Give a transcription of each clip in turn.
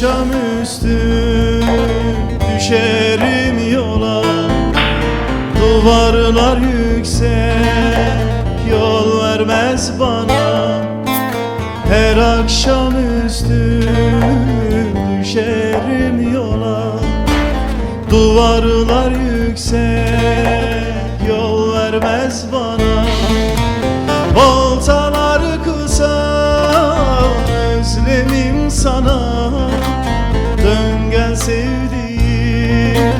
akşamüstü düşerim yola, duvarlar yüksek yol vermez bana. Her akşamüstü düşerim yola, duvarlar yüksek yol vermez bana. Voltalar kısa özlemim sana, dön gel sevdiğim,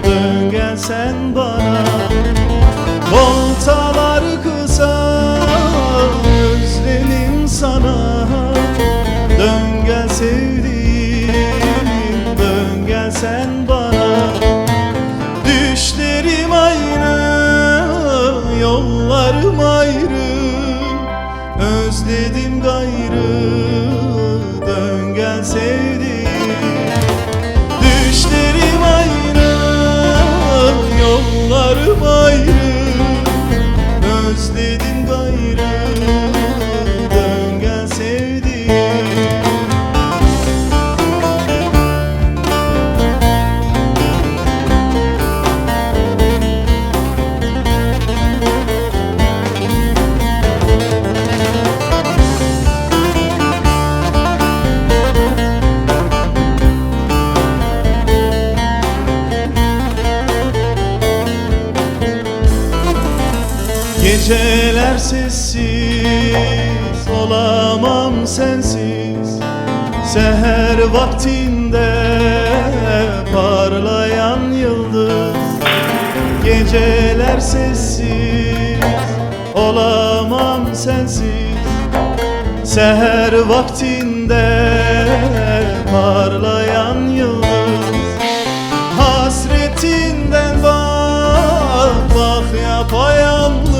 dön gel sen bana. Voltalar kısa özlemim sana, dön gel sevdiğim, dön gel sen bana. Düşlerim aynı, yollarım ayrı, özledim gayrı, dön gel sevdiğim. Düşlerim aynı, yollarım ayrı, özledim gayrı, dön gel sevdiğim. Geceler sessiz, olamam sensiz. Seher vaktinde parlayan yıldız. Geceler sessiz, olamam sensiz. Seher vaktinde parlayan yıldız. Hasretinden bak yapayalnız,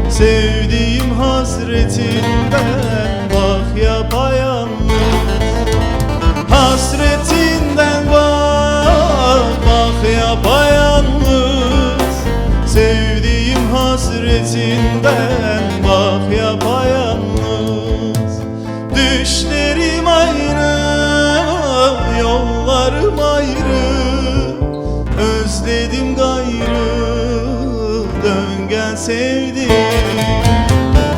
sevdiğim hasretinden bak yapayalnız. Hasretinden bak yapayalnız, sevdiğim hasretinden bak yapayalnız. Düşlerim ayrı, yollarım ayrı, özledim gayrı, dön gel sevdiğim.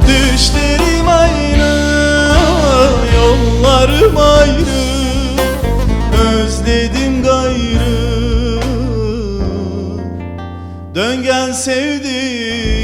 Düşlerim ayrı, yollarım ayrı, özledim gayrı, dön gel sevdiğim.